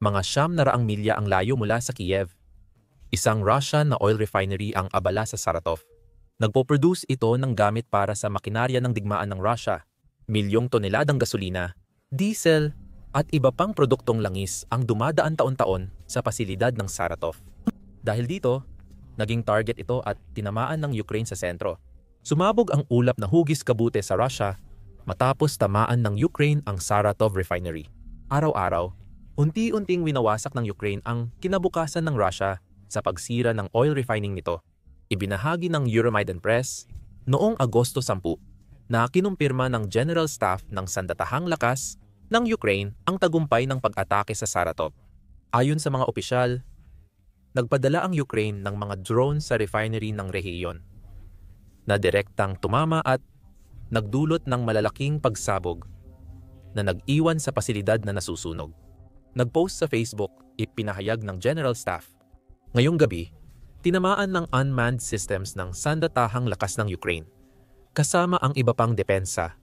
Mga 900 milya ang layo mula sa Kiev. Isang Russian na oil refinery ang abala sa Saratov. Nagpo-produce ito ng gamit para sa makinarya ng digmaan ng Russia. Milyong toneladang gasolina, diesel, at iba pang produktong langis ang dumadaan taon-taon sa pasilidad ng Saratov. Dahil dito, naging target ito at tinamaan ng Ukraine sa sentro. Sumabog ang ulap na hugis kabute sa Russia matapos tamaan ng Ukraine ang Saratov refinery. Araw-araw, unti-unting winawasak ng Ukraine ang kinabukasan ng Russia sa pagsira ng oil refining nito. Ibinahagi ng Euromaidan Press noong Agosto 10 na kinumpirma ng General Staff ng Sandatahang Lakas ng Ukraine ang tagumpay ng pag-atake sa Saratov. Ayon sa mga opisyal, nagpadala ang Ukraine ng mga drone sa refinery ng rehiyon na direktang tumama at nagdulot ng malalaking pagsabog na nag-iwan sa pasilidad na nasusunog. Nag-post sa Facebook, ipinahayag ng General Staff. Ngayong gabi, tinamaan ng unmanned systems ng Sandatahang Lakas ng Ukraine, kasama ang iba pang depensa,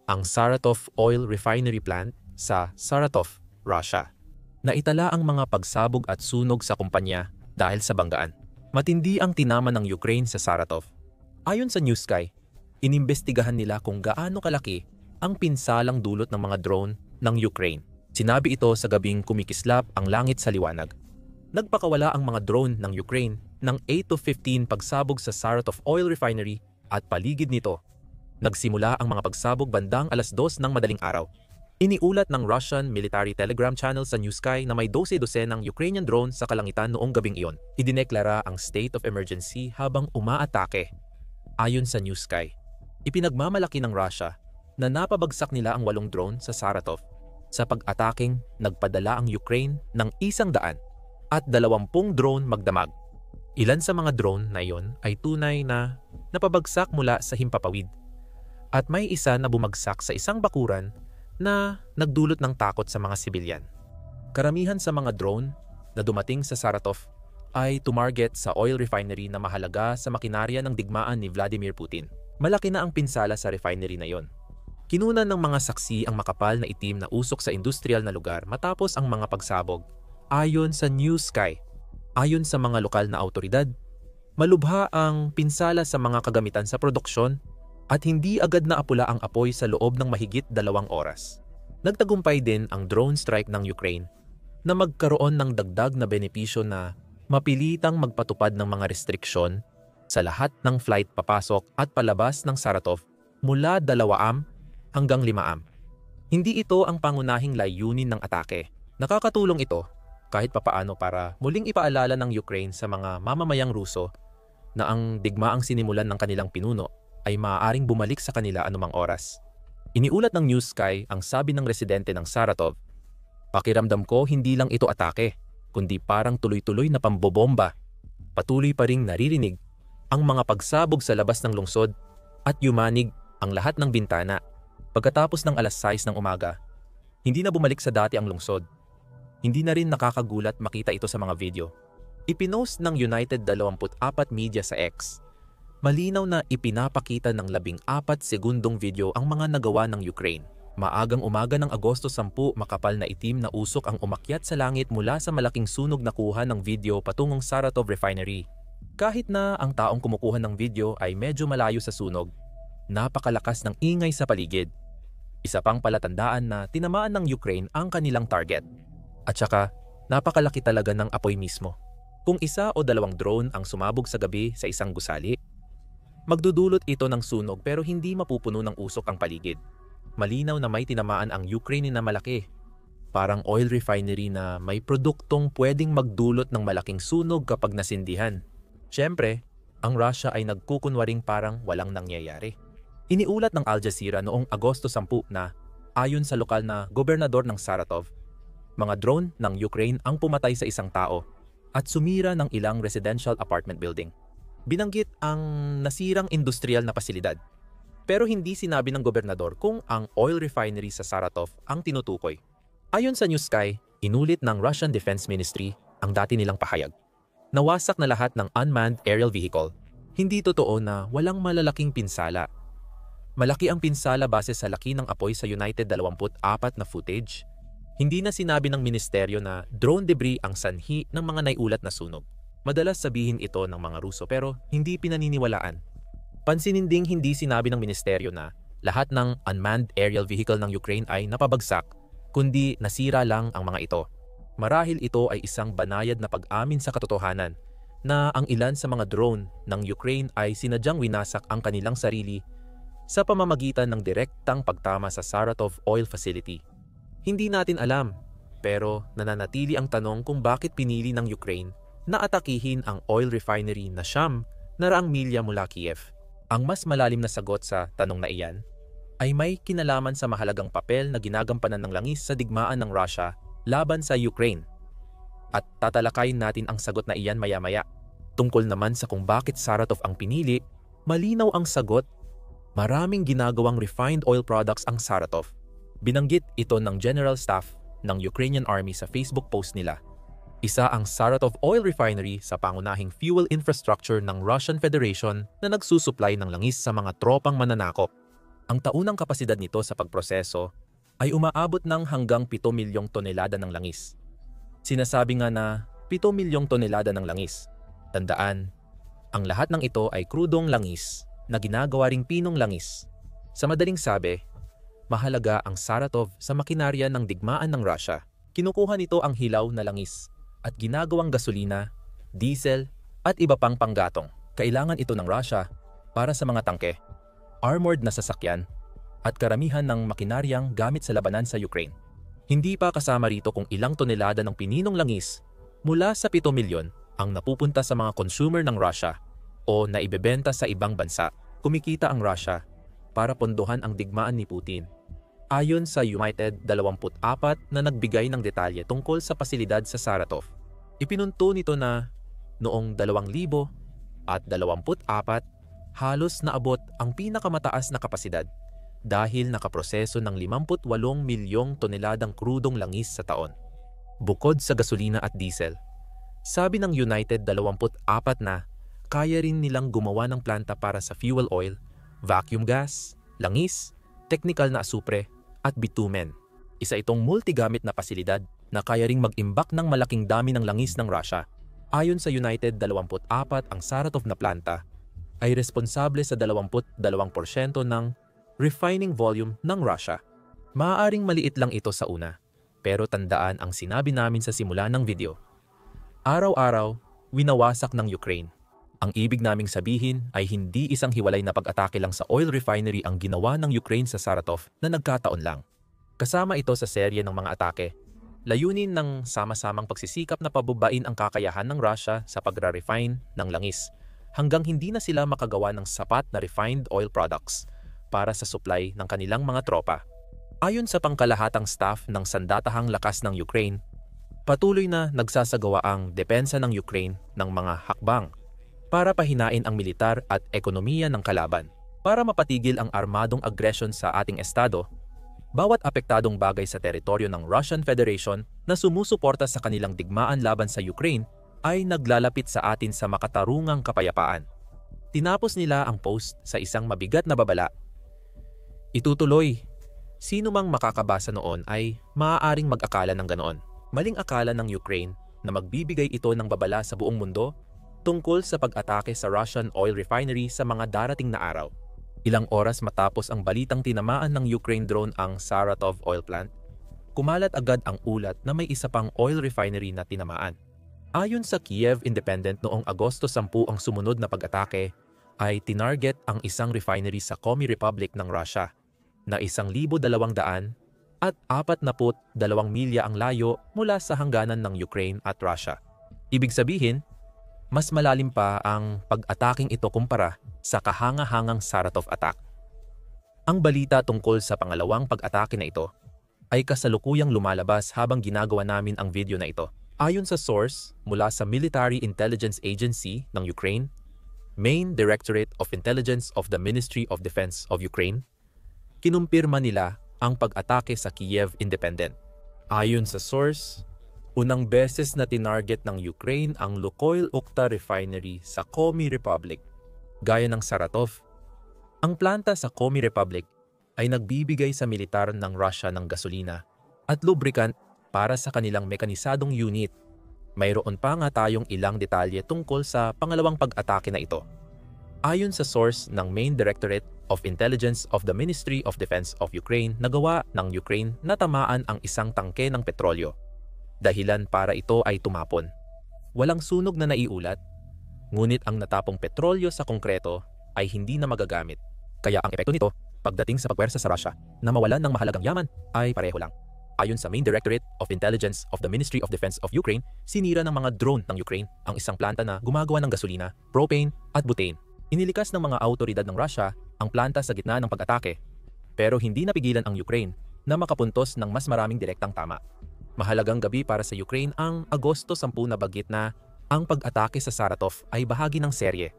ang Saratov Oil Refinery Plant sa Saratov, Russia. Naitala ang mga pagsabog at sunog sa kumpanya dahil sa banggaan. Matindi ang tinama ng Ukraine sa Saratov. Ayon sa New Sky, inimbestigahan nila kung gaano kalaki ang pinsalang dulot ng mga drone ng Ukraine. Sinabi ito sa gabing kumikislap ang langit sa liwanag. Nagpakawala ang mga drone ng Ukraine ng 8 to 15 pagsabog sa Saratov Oil Refinery at paligid nito. Nagsimula ang mga pagsabog bandang 2:00 ng madaling araw. Iniulat ng Russian military telegram channel sa New Sky na may 12 ng Ukrainian drone sa kalangitan noong gabing iyon. Idineklara ang state of emergency habang umaatake. Ayon sa New Sky, ipinagmamalaki ng Russia na napabagsak nila ang 8 drone sa Saratov. Sa pag-ataking, nagpadala ang Ukraine ng 100 at 20 drone magdamag. Ilan sa mga drone na iyon ay tunay na napabagsak mula sa himpapawid. At may isa na bumagsak sa isang bakuran na nagdulot ng takot sa mga sibilyan. Karamihan sa mga drone na dumating sa Saratov ay tumarget sa oil refinery na mahalaga sa makinarya ng digmaan ni Vladimir Putin. Malaki na ang pinsala sa refinery na iyon. Kinunan ng mga saksi ang makapal na itim na usok sa industrial na lugar matapos ang mga pagsabog. Ayon sa New Sky, ayon sa mga lokal na autoridad, malubha ang pinsala sa mga kagamitan sa produksyon at hindi agad na apula ang apoy sa loob ng mahigit 2 oras. Nagtagumpay din ang drone strike ng Ukraine na magkaroon ng dagdag na benepisyo na mapilitang magpatupad ng mga restriksyon sa lahat ng flight papasok at palabas ng Saratov mula 2 hanggang 5. Hindi ito ang pangunahing layunin ng atake. Nakakatulong ito kahit papaano para muling ipaalala ng Ukraine sa mga mamamayang Ruso na ang digmaang sinimulan ng kanilang pinuno ay maaaring bumalik sa kanila anumang oras. Iniulat ng New Sky ang sabi ng residente ng Saratov, "Pakiramdam ko hindi lang ito atake, kundi parang tuloy-tuloy na pambobomba. Patuloy pa ring naririnig ang mga pagsabog sa labas ng lungsod at yumanig ang lahat ng bintana." Pagkatapos ng 6:00 ng umaga, hindi na bumalik sa dati ang lungsod. Hindi na rin nakakagulat makita ito sa mga video. Ipinost ng United 24 Media sa X. Malinaw na ipinapakita ng 14 segundong video ang mga nagawa ng Ukraine. Maagang umaga ng Agosto 10, makapal na itim na usok ang umakyat sa langit mula sa malaking sunog na kuha ng video patungong Saratov Refinery. Kahit na ang taong kumukuha ng video ay medyo malayo sa sunog, napakalakas ng ingay sa paligid. Isa pang palatandaan na tinamaan ng Ukraine ang kanilang target. At saka, napakalaki talaga ng apoy mismo. Kung 1 o 2 drone ang sumabog sa gabi sa isang gusali, magdudulot ito ng sunog pero hindi mapupuno ng usok ang paligid. Malinaw na may tinamaan ang Ukraine na malaki. Parang oil refinery na may produktong pwedeng magdulot ng malaking sunog kapag nasindihan. Siyempre, ang Russia ay nagkukunwaring parang walang nangyayari. Iniulat ng Al Jazeera noong Agosto 10 na, ayon sa lokal na gobernador ng Saratov, mga drone ng Ukraine ang pumatay sa isang tao at sumira ng ilang residential apartment building. Binanggit ang nasirang industrial na pasilidad. Pero hindi sinabi ng gobernador kung ang oil refinery sa Saratov ang tinutukoy. Ayon sa New Sky, inulit ng Russian Defense Ministry ang dati nilang pahayag. Nawasak na lahat ng unmanned aerial vehicle. Hindi totoo na walang malalaking pinsala. Malaki ang pinsala base sa laki ng apoy sa United 24 na footage. Hindi na sinabi ng ministeryo na drone debris ang sanhi ng mga naiulat na sunog. Madalas sabihin ito ng mga Ruso pero hindi pinaniniwalaan. Pansinin ding hindi sinabi ng ministeryo na lahat ng unmanned aerial vehicle ng Ukraine ay napabagsak, kundi nasira lang ang mga ito. Marahil ito ay isang banayad na pag-amin sa katotohanan na ang ilan sa mga drone ng Ukraine ay sinadyang winasak ang kanilang sarili sa pamamagitan ng direktang pagtama sa Saratov Oil Facility. Hindi natin alam, pero nananatili ang tanong kung bakit pinili ng Ukraine na atakihin ang oil refinery na siyam na raang milya mula Kiev. Ang mas malalim na sagot sa tanong na iyan ay may kinalaman sa mahalagang papel na ginagampanan ng langis sa digmaan ng Russia laban sa Ukraine. At tatalakayin natin ang sagot na iyan maya-maya. Tungkol naman sa kung bakit Saratov ang pinili, malinaw ang sagot. Maraming ginagawang refined oil products ang Saratov. Binanggit ito ng General Staff ng Ukrainian Army sa Facebook post nila. Isa ang Saratov Oil Refinery sa pangunahing fuel infrastructure ng Russian Federation na nagsusupply ng langis sa mga tropang mananakop. Ang taunang kapasidad nito sa pagproseso ay umaabot ng hanggang 7 milyong tonelada ng langis. Sinasabi nga na 7 milyong tonelada ng langis. Tandaan, ang lahat ng ito ay krudong langis na ginagawa ring pinong langis. Sa madaling sabi, mahalaga ang Saratov sa makinarya ng digmaan ng Russia. Kinukuha nito ang hilaw na langis at ginagawang gasolina, diesel at iba pang panggatong. Kailangan ito ng Russia para sa mga tangke, armored na sasakyan at karamihan ng makinaryang gamit sa labanan sa Ukraine. Hindi pa kasama rito kung ilang tonelada ng pininong langis mula sa 7 milyon ang napupunta sa mga consumer ng Russia o naibebenta sa ibang bansa. Kumikita ang Russia para pondohan ang digmaan ni Putin. Ayon sa United 24 na nagbigay ng detalye tungkol sa pasilidad sa Saratov. Ipinunto nito na noong 2024 halos naabot ang pinakamataas na kapasidad dahil nakaproseso ng 58 milyong toneladang krudong langis sa taon. Bukod sa gasolina at diesel, sabi ng United 24 na kaya rin nilang gumawa ng planta para sa fuel oil, vacuum gas, langis, technical na asupre, at bitumen. Isa itong multigamit na pasilidad na kaya ring mag-imbak ng malaking dami ng langis ng Russia. Ayon sa United 24, ang Saratov na planta ay responsable sa 22% ng refining volume ng Russia. Maaaring maliit lang ito sa una, pero tandaan ang sinabi namin sa simula ng video. Araw-araw, winawasak ng Ukraine. Ang ibig naming sabihin ay hindi isang hiwalay na pag-atake lang sa oil refinery ang ginawa ng Ukraine sa Saratov na nagkataon lang. Kasama ito sa serye ng mga atake. Layunin ng sama-samang pagsisikap na pabubain ang kakayahan ng Russia sa pagre-refine ng langis hanggang hindi na sila makagawa ng sapat na refined oil products para sa supply ng kanilang mga tropa. Ayon sa pangkalahatang staff ng Sandatahang Lakas ng Ukraine, patuloy na nagsasagawa ang depensa ng Ukraine ng mga hakbang para pahinain ang militar at ekonomiya ng kalaban. Para mapatigil ang armadong aggression sa ating estado, bawat apektadong bagay sa teritoryo ng Russian Federation na sumusuporta sa kanilang digmaan laban sa Ukraine ay naglalapit sa atin sa makatarungang kapayapaan. Tinapos nila ang post sa isang mabigat na babala. Itutuloy, sino mang makakabasa noon ay maaaring mag-akala ng ganoon. Maling akala ng Ukraine na magbibigay ito ng babala sa buong mundo tungkol sa pag-atake sa Russian oil refinery sa mga darating na araw. Ilang oras matapos ang balitang tinamaan ng Ukraine drone ang Saratov oil plant, kumalat agad ang ulat na may isa pang oil refinery na tinamaan. Ayon sa Kiev Independent, noong Agosto 10 ang sumunod na pag-atake ay tinarget ang isang refinery sa Komi Republic ng Russia na 1,200 at 42 milya ang layo mula sa hangganan ng Ukraine at Russia. Ibig sabihin, mas malalim pa ang pag-ataking ito kumpara sa kahanga-hangang Saratov attack. Ang balita tungkol sa pangalawang pag-atake na ito ay kasalukuyang lumalabas habang ginagawa namin ang video na ito. Ayon sa source mula sa Military Intelligence Agency ng Ukraine, Main Directorate of Intelligence of the Ministry of Defense of Ukraine, kinumpirma nila ang pag-atake sa Kiev Independent. Ayon sa source, unang beses na tinarget ng Ukraine ang Lukoil Ukhta Refinery sa Komi Republic, gaya ng Saratov. Ang planta sa Komi Republic ay nagbibigay sa militar ng Russia ng gasolina at lubricant para sa kanilang mekanisadong unit. Mayroon pa nga tayong ilang detalye tungkol sa pangalawang pag-atake na ito. Ayon sa source ng Main Directorate of Intelligence of the Ministry of Defense of Ukraine, nagawa ng Ukraine na tamaan ang isang tangke ng petrolyo. Dahilan para ito ay tumapon. Walang sunog na naiulat, ngunit ang natapong petrolyo sa konkreto ay hindi na magagamit. Kaya ang epekto nito, pagdating sa pagwersa sa Russia na mawalan ng mahalagang yaman, ay pareho lang. Ayon sa Main Directorate of Intelligence of the Ministry of Defense of Ukraine, sinira ng mga drone ng Ukraine ang isang planta na gumagawa ng gasolina, propane at butane. Inilikas ng mga autoridad ng Russia ang planta sa gitna ng pag-atake, pero hindi napigilan ang Ukraine na makapuntos ng mas maraming direktang tama. Mahalagang gabi para sa Ukraine ang Agosto 10 na bagit na ang pag-atake sa Saratov ay bahagi ng serye.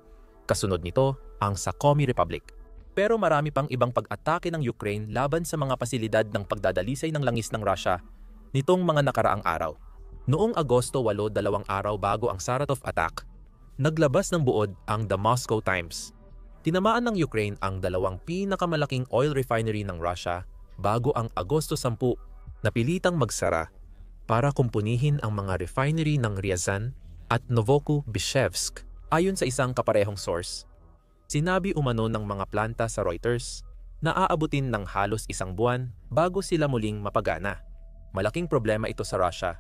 Kasunod nito ang sa Komi Republic. Pero marami pang ibang pag-atake ng Ukraine laban sa mga pasilidad ng pagdadalisay ng langis ng Russia nitong mga nakaraang araw. Noong Agosto 8, 2 araw bago ang Saratov attack, naglabas ng buod ang The Moscow Times. Tinamaan ng Ukraine ang dalawang pinakamalaking oil refinery ng Russia bago ang Agosto 10 na pilitang magsara para kumpunihin ang mga refinery ng Ryazan at Novokubishevsk. Ayon sa isang kaparehong source, sinabi umano ng mga planta sa Reuters na aabutin ng halos isang buwan bago sila muling mapagana. Malaking problema ito sa Russia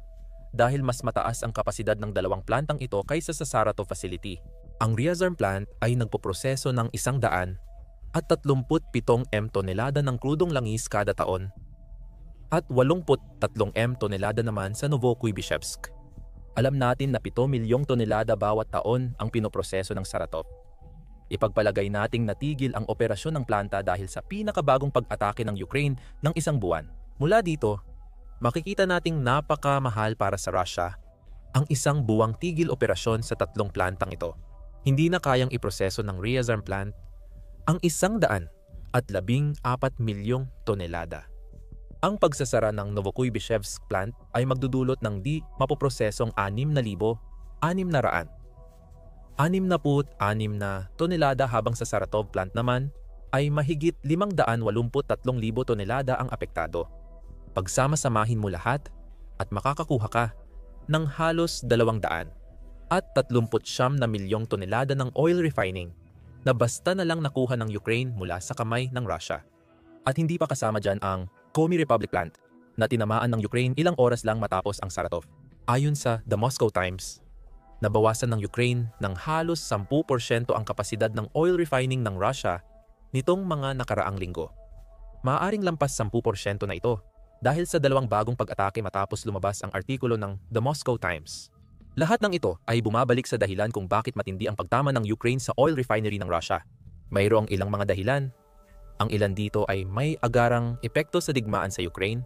dahil mas mataas ang kapasidad ng dalawang plantang ito kaysa sa Saratov facility. Ang Ryazan plant ay nagpoproseso ng 137 m tonelada ng krudong langis kada taon at 83 m tonelada naman sa Novokubishevsk. Alam natin na 7 milyong tonelada bawat taon ang pinoproseso ng Saratov. Ipagpalagay nating natigil ang operasyon ng planta dahil sa pinakabagong pag-atake ng Ukraine ng isang buwan. Mula dito, makikita nating napakamahal para sa Russia ang isang buwang tigil operasyon sa tatlong plantang ito. Hindi na kayang iproseso ng Ryazan plant ang 114 milyong tonelada. Ang pagsasara ng Novokubishevsk plant ay magdudulot ng di mapoprosesong 6,600 66 na tonelada habang sa Saratov plant naman ay mahigit 583,000 tonelada ang apektado. Pagsama-samahin mo lahat at makakakuha ka ng halos 200 at 39 na milyong tonelada ng oil refining na basta na lang nakuha ng Ukraine mula sa kamay ng Russia. At hindi pa kasama dyan ang Komi Republic plant na tinamaan ng Ukraine ilang oras lang matapos ang Saratov. Ayon sa The Moscow Times, nabawasan ng Ukraine ng halos 10% ang kapasidad ng oil refining ng Russia nitong mga nakaraang linggo. Maaaring lampas 10% na ito dahil sa dalawang bagong pag-atake matapos lumabas ang artikulo ng The Moscow Times. Lahat ng ito ay bumabalik sa dahilan kung bakit matindi ang pagtama ng Ukraine sa oil refinery ng Russia. Mayroong ilang mga dahilan. Ang ilan dito ay may agarang epekto sa digmaan sa Ukraine,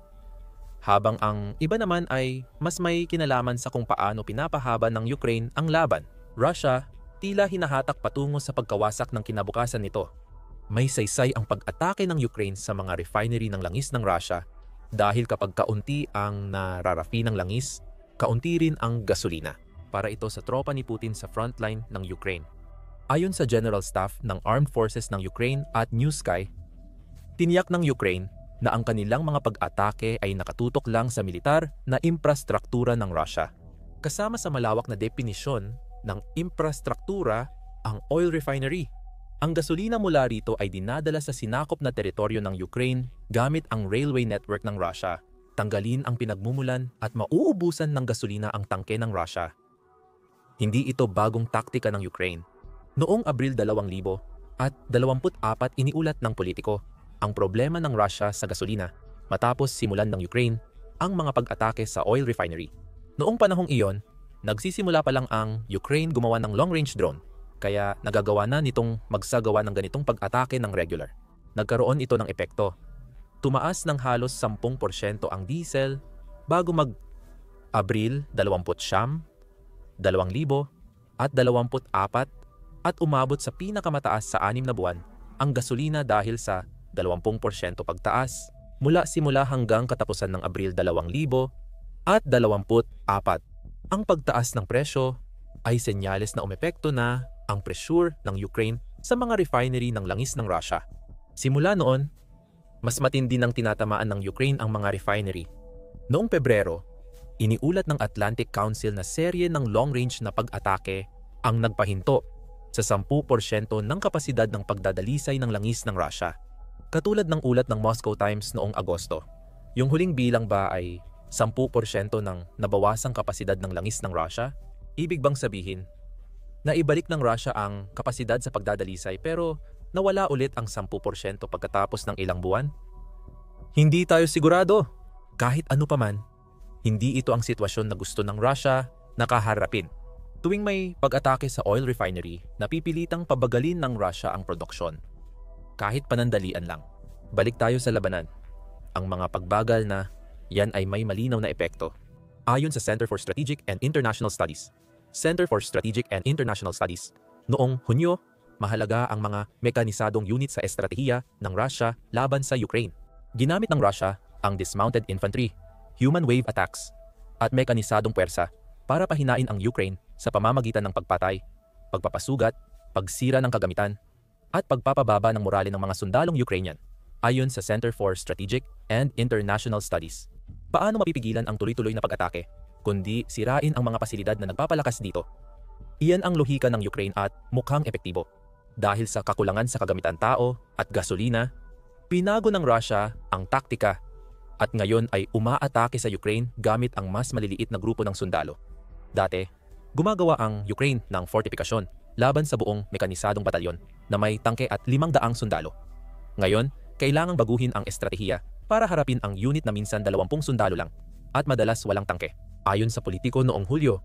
habang ang iba naman ay mas may kinalaman sa kung paano pinapahaba ng Ukraine ang laban. Russia tila hinahatak patungo sa pagkawasak ng kinabukasan nito. May saysay ang pag-atake ng Ukraine sa mga refinery ng langis ng Russia dahil kapag kaunti ang nararafi ng langis, kaunti rin ang gasolina para ito sa tropa ni Putin sa frontline ng Ukraine. Ayon sa General Staff ng Armed Forces ng Ukraine at New Sky, tiniyak ng Ukraine na ang kanilang mga pag-atake ay nakatutok lang sa militar na infrastruktura ng Russia. Kasama sa malawak na definisyon ng infrastruktura ang oil refinery. Ang gasolina mula rito ay dinadala sa sinakop na teritoryo ng Ukraine gamit ang railway network ng Russia. Tanggalin ang pinagmumulan at mauubusan ng gasolina ang tangke ng Russia. Hindi ito bagong taktika ng Ukraine. Noong Abril 2024 iniulat ng politiko ang problema ng Russia sa gasolina matapos simulan ng Ukraine ang mga pag-atake sa oil refinery. Noong panahong iyon, nagsisimula pa lang ang Ukraine gumawa ng long-range drone, kaya nagagawa na nitong magsagawa ng ganitong pag-atake ng regular. Nagkaroon ito ng epekto. Tumaas ng halos 10% ang diesel bago mag-Abril 20, 2024 at umabot sa pinakamataas sa 6 na buwan ang gasolina dahil sa 20% pagtaas mula simula hanggang katapusan ng Abril 2024. Ang pagtaas ng presyo ay senyales na umepekto na ang pressure ng Ukraine sa mga refinery ng langis ng Russia. Simula noon, mas matindi nang tinatamaan ng Ukraine ang mga refinery. Noong Pebrero, Iniulat ng Atlantic Council na serye ng long-range na pag-atake ang nagpahinto sa 10% ng kapasidad ng pagdadalisay ng langis ng Russia. Katulad ng ulat ng Moscow Times noong Agosto, yung huling bilang ba ay 10% ng nabawasang kapasidad ng langis ng Russia? Ibig bang sabihin na ibalik ng Russia ang kapasidad sa pagdadalisay pero nawala ulit ang 10% pagkatapos ng ilang buwan? Hindi tayo sigurado. Kahit ano paman, hindi ito ang sitwasyon na gusto ng Russia na kaharapin. Tuwing may pag-atake sa oil refinery, napipilitang pabagalin ng Russia ang produksyon. Kahit panandalian lang. Balik tayo sa labanan. Ang mga pagbagal na yan ay may malinaw na epekto. Ayon sa Center for Strategic and International Studies, noong Hunyo, mahalaga ang mga mekanisadong unit sa estratehiya ng Russia laban sa Ukraine. Ginamit ng Russia ang dismounted infantry, human wave attacks, at mekanisadong puwersa para pahinain ang Ukraine sa pamamagitan ng pagpatay, pagpapasugat, pagsira ng kagamitan, at pagpapababa ng morale ng mga sundalong Ukrainian. Ayon sa Center for Strategic and International Studies, paano mapipigilan ang tuloy-tuloy na pag-atake, kundi sirain ang mga pasilidad na nagpapalakas dito? Iyan ang lohika ng Ukraine at mukhang epektibo. Dahil sa kakulangan sa kagamitan tao at gasolina, pinago ng Russia ang taktika at ngayon ay umaatake sa Ukraine gamit ang mas maliliit na grupo ng sundalo. Dati, gumagawa ang Ukraine ng fortifikasyon laban sa buong mekanisadong batalyon na may tangke at 500 sundalo. Ngayon, kailangang baguhin ang estratehiya para harapin ang unit na minsan 20 sundalo lang at madalas walang tangke. Ayon sa politiko noong Hulyo,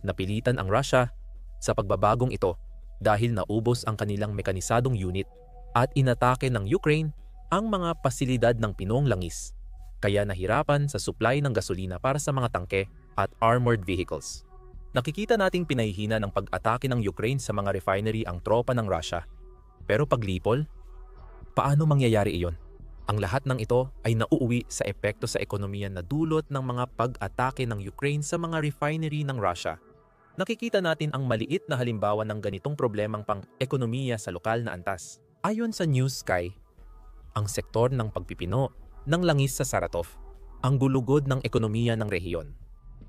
napilitan ang Russia sa pagbabagong ito dahil naubos ang kanilang mekanisadong unit at inatake ng Ukraine ang mga pasilidad ng Pinong Langis. Kaya nahirapan sa supply ng gasolina para sa mga tangke at armored vehicles. Nakikita nating pinahihina ng pag-atake ng Ukraine sa mga refinery ang tropa ng Russia. Pero paglipol, paano mangyayari iyon? Ang lahat ng ito ay nauuwi sa epekto sa ekonomiya na dulot ng mga pag-atake ng Ukraine sa mga refinery ng Russia. Nakikita natin ang maliit na halimbawa ng ganitong problemang pang-ekonomiya sa lokal na antas. Ayon sa News Sky, ang sektor ng pagpipino ng langis sa Saratov ang gulugod ng ekonomiya ng rehiyon.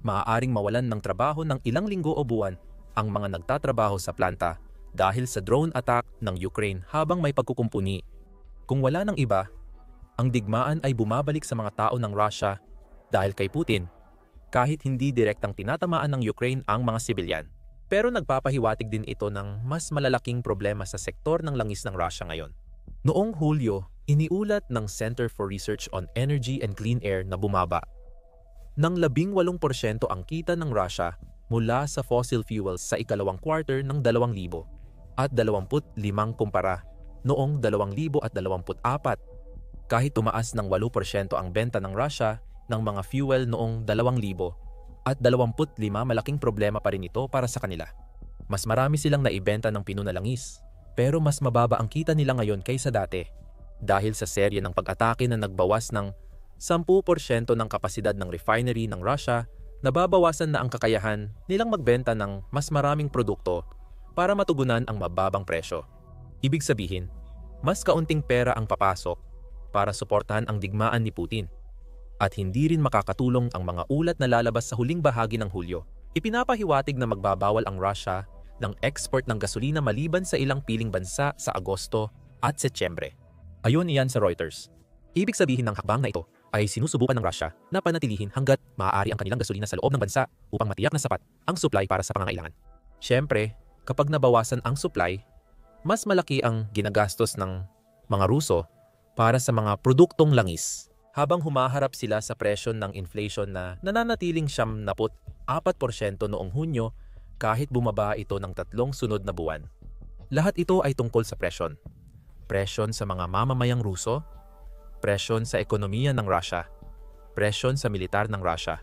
Maaaring mawalan ng trabaho ng ilang linggo o buwan ang mga nagtatrabaho sa planta dahil sa drone attack ng Ukraine habang may pagkukumpuni. Kung wala ng iba, ang digmaan ay bumabalik sa mga tao ng Russia dahil kay Putin, kahit hindi direktang tinatamaan ng Ukraine ang mga sibilyan. Pero nagpapahiwatig din ito ng mas malalaking problema sa sektor ng langis ng Russia ngayon. Noong Hulyo, iniulat ng Center for Research on Energy and Clean Air na bumaba ng 18% ang kita ng Russia mula sa fossil fuels sa ikalawang quarter ng 2000 at 25 kumpara noong 2024. Kahit tumaas ng 8% ang benta ng Russia ng mga fuel noong 2000 at 25, malaking problema pa rin ito para sa kanila. Mas marami silang naibenta ng pinunalangis, pero mas mababa ang kita nila ngayon kaysa dati dahil sa serye ng pag-atake na nagbawas ng 10% ng kapasidad ng refinery ng Russia. Nababawasan na ang kakayahan nilang magbenta ng mas maraming produkto para matugunan ang mababang presyo. Ibig sabihin, mas kaunting pera ang papasok para suportahan ang digmaan ni Putin. At hindi rin makakatulong ang mga ulat na lalabas sa huling bahagi ng Hulyo. Ipinapahiwatig na magbabawal ang Russia ng export ng gasolina maliban sa ilang piling bansa sa Agosto at Setyembre. Ayon iyan sa Reuters. Ibig sabihin ng hakbang na ito ay sinusubukan ng Russia na panatilihin hanggat maaari ang kanilang gasolina sa loob ng bansa upang matiyak na sapat ang supply para sa pangangailangan. Siyempre, kapag nabawasan ang supply, mas malaki ang ginagastos ng mga Ruso para sa mga produktong langis. Habang humaharap sila sa presyon ng inflation na nananatiling 74% noong Hunyo kahit bumaba ito ng 3 sunod na buwan. Lahat ito ay tungkol sa presyon. Presyon sa mga mamamayang Ruso, presyon sa ekonomiya ng Russia, presyon sa militar ng Russia.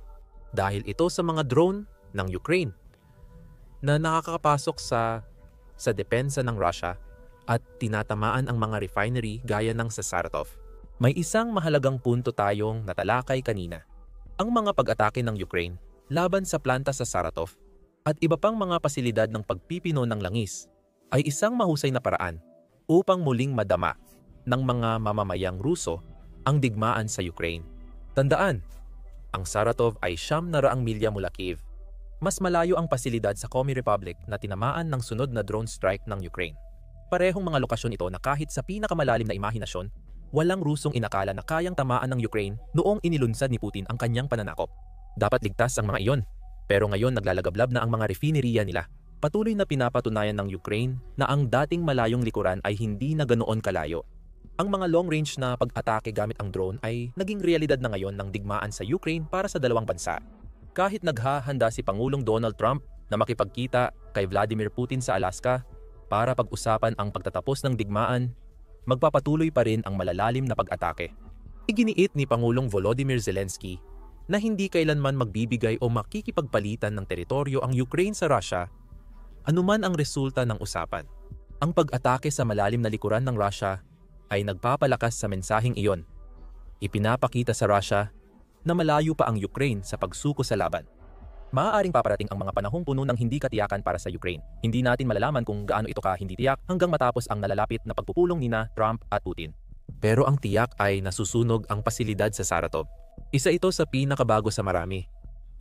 Dahil ito sa mga drone ng Ukraine na nakakapasok sa depensa ng Russia at tinatamaan ang mga refinery gaya ng sa Saratov. May isang mahalagang punto tayong natalakay kanina. Ang mga pag-atake ng Ukraine laban sa planta sa Saratov at iba pang mga pasilidad ng pagpipino ng langis ay isang mahusay na paraan upang muling madama ng mga mamamayang Ruso ang digmaan sa Ukraine. Tandaan, Ang Saratov ay 900 milya mula Kiev. Mas malayo ang pasilidad sa Komi Republic na tinamaan ng sunod na drone strike ng Ukraine. Parehong mga lokasyon ito na kahit sa pinakamalalim na imahinasyon, walang Rusong inakala na kayang tamaan ng Ukraine noong inilunsad ni Putin ang kanyang pananakop. Dapat ligtas ang mga iyon, pero ngayon naglalagablab na ang mga refineriya nila. Patuloy na pinapatunayan ng Ukraine na ang dating malayong likuran ay hindi na ganoon kalayo. Ang mga long-range na pag-atake gamit ang drone ay naging realidad na ngayon ng digmaan sa Ukraine para sa dalawang bansa. Kahit naghahanda si Pangulong Donald Trump na makipagkita kay Vladimir Putin sa Alaska para pag-usapan ang pagtatapos ng digmaan, magpapatuloy pa rin ang malalalim na pag-atake. Iginiit ni Pangulong Volodymyr Zelensky na hindi kailanman magbibigay o makikipagpalitan ng teritoryo ang Ukraine sa Russia, anuman ang resulta ng usapan. Ang pag-atake sa malalim na likuran ng Russia ay nagpapalakas sa mensaheng iyon. Ipinapakita sa Russia na malayo pa ang Ukraine sa pagsuko sa laban. Maaaring paparating ang mga panahong puno ng hindi katiyakan para sa Ukraine. Hindi natin malalaman kung gaano ito ka hindi tiyak hanggang matapos ang nalalapit na pagpupulong nina Trump at Putin. Pero ang tiyak ay nasusunog ang pasilidad sa Saratov. Isa ito sa pinakabago sa marami.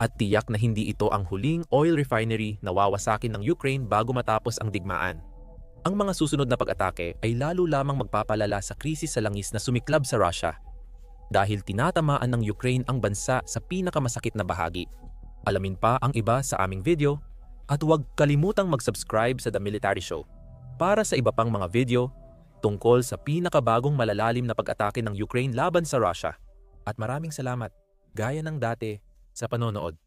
At tiyak na hindi ito ang huling oil refinery na wawasakin ng Ukraine bago matapos ang digmaan. Ang mga susunod na pag-atake ay lalo lamang magpapalala sa krisis sa langis na sumiklab sa Russia dahil tinatamaan ng Ukraine ang bansa sa pinakamasakit na bahagi. Alamin pa ang iba sa aming video at huwag kalimutang mag-subscribe sa The Military Show para sa iba pang mga video tungkol sa pinakabagong malalalim na pag-atake ng Ukraine laban sa Russia. At maraming salamat, gaya ng dati, sa panonood.